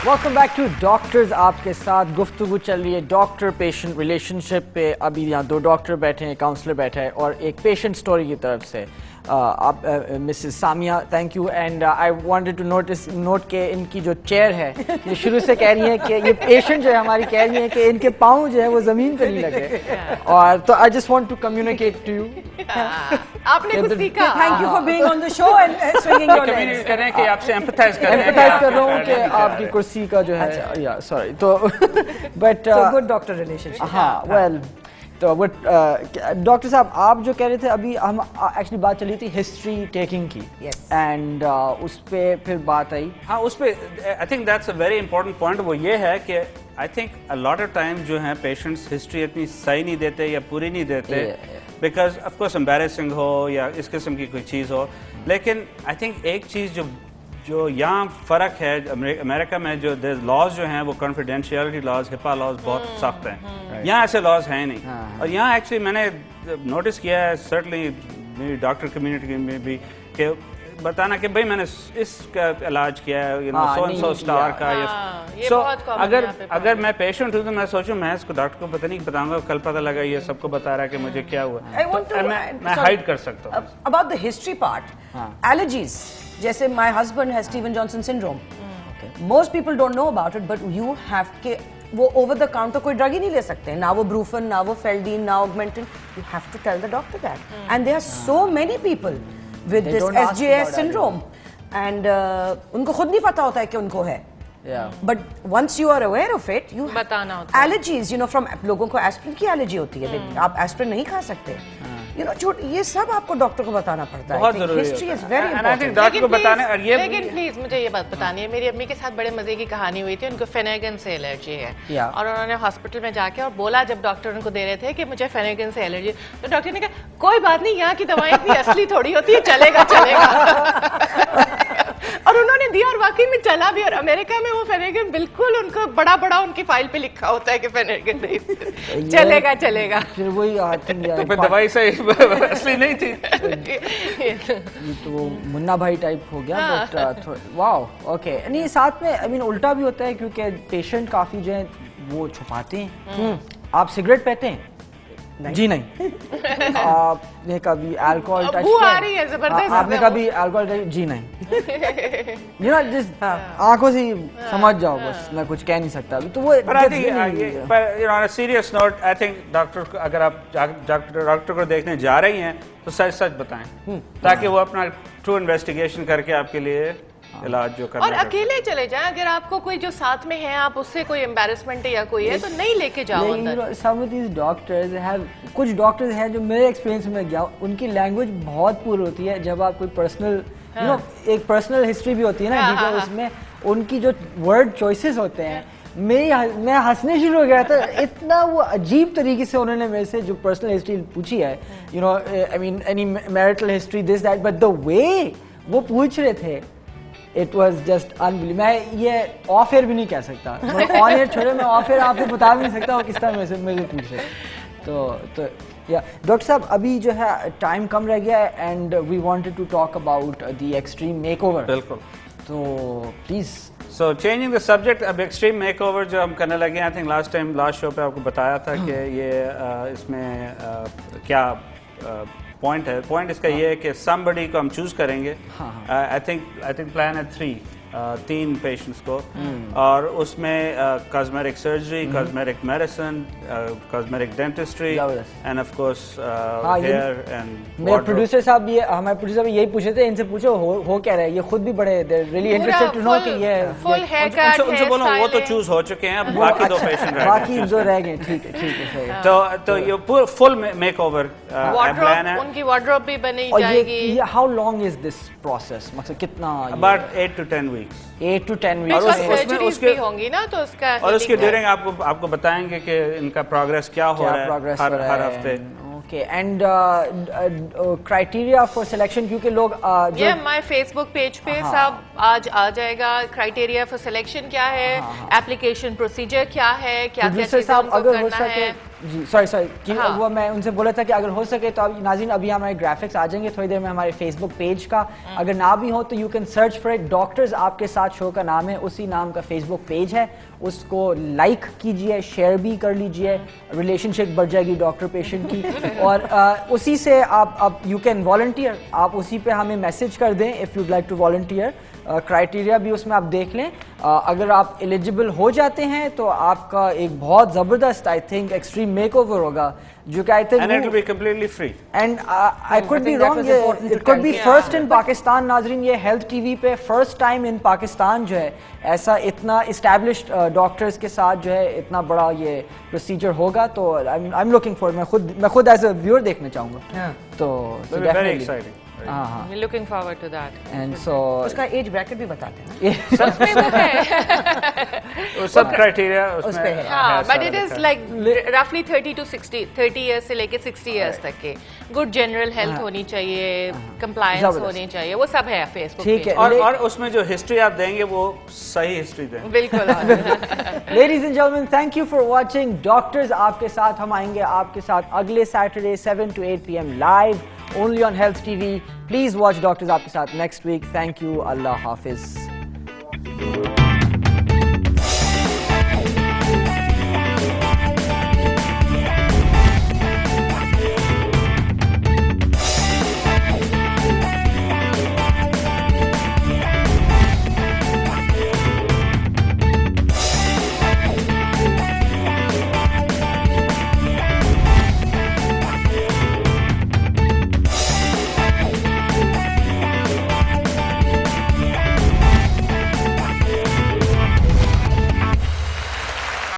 Welcome back to doctors. آپ کے ساتھ گفتگو چل رہی ہے ڈاکٹر پیشنٹ ریلیشن شپ پہ. ابھی یہاں دو ڈاکٹر بیٹھے ہیں, کاؤنسلر بیٹھا ہے اور ایک پیشنٹ سٹوری کی طرف سے آپ Mrs Samia, thank you. And I wanted to note کہ ان کی جو چیئر ہے یہ شروع سے کہہ رہی ہیں کہ یہ پیشنٹ جو ہے ہماری کہہ رہی ہیں کہ ان کے پاؤں جو ہے وہ زمین پہ نہیں لگے. اور تو I just want to communicate to you. آپ نے کچھ سیکھا. Thank you for being on the show and swinging your legs. کر رہے ہیں کہ آپ سے ایمپتھائز کر رہے ہیں. ایمپتھائز کر رہا ہوں کہ آپ کی کرسی کا جو ہے یا سوری تو بٹ گڈ ڈاکٹر ریلیشن شپ. ہاں ویل تو ڈاکٹر صاحب آپ جو کہہ رہے تھے ابھی, ہم ایکچولی بات چلی تھی ہسٹری ٹیکنگ کی, اینڈ اس پہ پھر بات آئی. ہاں اس پہ I think that's a very important point. وہ یہ ہے کہ I think a lot of time جو ہیں پیشنٹس ہسٹری اتنی صحیح نہیں دیتے یا پوری نہیں دیتے بیکاز آف کورس امبیرسنگ ہو یا اس قسم کی کوئی چیز ہو. لیکن آئی تھنک ایک چیز جو یہاں فرق ہے امریکہ میں, جو لاز جو ہیں وہ کنفیڈینشیلٹی لاز, ہپا لاز بہت سخت ہیں. یہاں ایسے لاز ہیں نہیں. اور یہاں ایکچولی میں نے نوٹس کیا ہے سرٹنلی میری ڈاکٹر کمیونٹی میں بھی کہ بتانا کہ بھائی میں نے اس کا علاج کیا ہے سو اینڈ سو اسٹار کا. سو اگر میں پیشنٹ ہوں تو میں سوچوں میں اس کو ڈاکٹر کو پتہ نہیں بتاؤں گا, کل پتہ لگا یہ سب کو بتا رہا ہے کہ مجھے کیا ہوا, میں ہائڈ کر سکتا ہوں. About the history part, allergies جیسے my husband has Steven Johnson syndrome. Most people don't know about it but you have کہ وہ اوور دا کاؤنٹر کوئی ڈرگ ہی نہیں لے سکتے, نہ وہ بروفن, نہ وہ فیلڈین, نہ Augmentin. You have to tell the doctor that. And there are so many people with this SJS syndrome and ان کو خود نہیں پتا ہوتا ہے کہ ان کو ہے. But once you are aware of it, you بتانا ہوتا ہے. allergies, you know, from لوگوں کو ایسپرین کی الرجی ہوتی ہے, آپ ایسپرین نہیں کھا سکتے. You know, یہ سب آپ کو ڈاکٹر کو بتانا پڑتا ہے. بہت ضروری ہے. History is very important. Doctor کو بتانے. اور یہ لیکن پلیز مجھے یہ بات بتانی ہے, میری امی کے ساتھ بڑے مزے کی کہانی ہوئی تھی. ان کو فینیگن سے الرجی ہے اور انہوں نے ہاسپٹل میں جا کے اور بولا, جب ڈاکٹر ان کو دے رہے تھے کہ مجھے فینیگن سے الرجی, تو ڈاکٹر نے کہا کوئی بات نہیں, یہاں کی دوائیں اتنی اصلی تھوڑی ہوتی ہے, چلے گا چلے گا. اور انہوں نے دیا اور واقعی میں چلا بھی. اور امریکہ میں وہ فینیگن بالکل ان کو بڑا بڑا ان کی فائل پہ لکھا ہوتا ہے کہ فینیگن نہیں, چلے گا چلے گا. پھر وہی دوائی سے اصلی نہیں تھی. تو وہ منا بھائی ٹائپ ہو گیا. But wow okay. نہیں ساتھ میں آئی مین الٹا بھی ہوتا ہے کیونکہ پیشنٹ کافی جو ہے وہ چھپاتے ہیں. آپ سگریٹ پیتے ہیں؟ جی نہیں. آپ نے کبھی الکوہول ٹچ کیا؟ آپ نے کبھی الکوہول؟ جی نہیں. یو نو جس آنکھوں سے سمجھ جاؤ, بس میں کچھ کہہ نہیں سکتا. تو وہ serious note, I think doctor اگر آپ ڈاکٹر کو دیکھنے جا رہی ہیں تو سچ سچ بتائیں تاکہ وہ اپنا ٹرو انویسٹیگیشن کر کے آپ کے لیے علاج جو کرنا. اور اکیلے چلے جائیں, اگر آپ کو کوئی جو ساتھ میں ہے آپ اس سے کوئی امبیرسمنٹ یا کوئی ہے تو نہیں لے کے جاؤ اندر. سم آف دیز ڈاکٹرز ہیو, کچھ ڈاکٹرز ہیں جو میرے ایکسپیرینس میں گیا, ان کی لینگویج بہت پور ہوتی ہے. جب آپ کوئی پرسنل یو نو ایک پرسنل ہسٹری بھی ہوتی ہے نا, اس میں ان کی جو ورڈ چوائسیز ہوتے ہیں, میں ہنسنے شروع ہو گیا تھا. اتنا وہ عجیب طریقے سے انہوں نے میرے سے جو پرسنل ہسٹری پوچھی ہے, you know I mean any marital history this that, but the way وہ پوچھ رہے تھے اٹ واز جسٹ انبلیویبل. میں یہ آف ایئر بھی نہیں کہہ سکتا, آن ایئر چھوڑے, میں آف ایئر آپ کو بتا بھی نہیں سکتا وہ کس طرح میرے پوچھ رہے. تو یا ڈاکٹر صاحب ابھی جو ہے ٹائم کم رہ گیا ہے, and we wanted to talk about the extreme makeover. بالکل. تو please. So changing the subject, اب ایکسٹریم میک اوور جو ہم کرنے لگے ہیں, آئی تھنک لاسٹ شو پہ آپ کو بتایا تھا کہ یہ اس میں کیا پوائنٹ ہے. پوائنٹ اس کا یہ ہے کہ سم بڈی کو ہم چوز کریں گے. آئی تھنک پلان ہے 3 پیشنٹس کو, اور اس میں cosmetic surgery, cosmetic medicine, cosmetic dentistry and of course here and. میرے پروڈیوسر صاحب, یہ ہمارے پروڈیوسر صاحب یہی پوچھے تھے, ان سے پوچھو ہو کیا رہا ہے, یہ خود بھی بڑے ریئلی انٹرسٹڈ ٹو نو کہ یہ فل ہیئر کٹ. ان سے بولو وہ تو چوز ہو چکے ہیں, اب باقی 2 پیشنٹ رہ گئے. باقی جو رہ گئے. ٹھیک ہے. تو یہ پورا فل میک اوور پلان ہے. ان کی وارڈروب بھی بنی جائے گی. How long is this process, مطلب کتنا؟ About 8 to 10 weeks. 8 to 10 weeks. اور سرجریز بھی ہوں گی نا, تو اس کا اور اس کے ڈیورنگ آپ کو بتائیں گے کہ ان کا پروگریس کیا ہو رہا ہے ہر ہفتے. Okay. And criteria for selection, کیونکہ لوگ یہ ہمارے فیس بک پیج پہ سب آج آ جائے گا. کرائٹیریا فار سلیکشن کیا ہے, اپلیکیشن پروسیجر کیا ہے, کیا کیا چیزیں ان کو کرنا ہے. جی سوری وہ میں ان سے بولا تھا کہ اگر ہو سکے تو اب ناظرین ابھی ہمارے گرافکس آ جائیں گے تھوڑی دیر میں ہمارے فیس بک پیج کا, اگر نہ بھی ہو تو you can search for it, doctors آپ کے ساتھ شو کا نام ہے, اسی نام کا فیس بک پیج ہے, اس کو لائک کیجئے, شیئر بھی کر لیجئے, ریلیشن شپ بڑھ جائے گی ڈاکٹر پیشنٹ کی, اور اسی سے آپ یو کین والنٹیئر, آپ اسی پہ ہمیں میسج کر دیں if you'd like to volunteer. Criteria بھی اس میں آپ دیکھ لیں, اگر آپ ایلیجبل ہو جاتے ہیں تو آپ کا ایک بہت زبردست I think extreme make over ہوگا جو کہ I think and it will be completely free and I could be wrong, it could be first in Pakistan. ناظرین یہ ہیلتھ ٹی وی پہ فرسٹ ٹائم ان پاکستان جو ہے ایسا اتنا اسٹیبلشڈ ڈاکٹرز کے ساتھ جو ہے اتنا بڑا یہ پروسیجر ہوگا, تو آئی ایم لوکنگ فار, میں خود ایز اے ویور دیکھنا چاہوں گا, تو very exciting. looking forward to that. And so اس کا ایج بریکٹ بھی بتاتے ہیں سب کرائٹیریا اس میں ہے, but it is like roughly 30 to 60, 30 years سے لے کے 60 years تک کے good general health ہونی چاہیے, compliance ہونی چاہیے, وہ سب ہے فیس بک ٹھیک ہے, اور اس میں جو ہسٹری آپ دیں گے وہ صحیح ہسٹری دیں. بالکل. Ladies and gentlemen, thank you for watching doctors آپ کے ساتھ. ہم آئیں گے آپ کے ساتھ اگلے Saturday 7 to 8 PM live only on Health TV. Please watch doctors آپ کے ساتھ next week. Thank you. اللہ حافظ.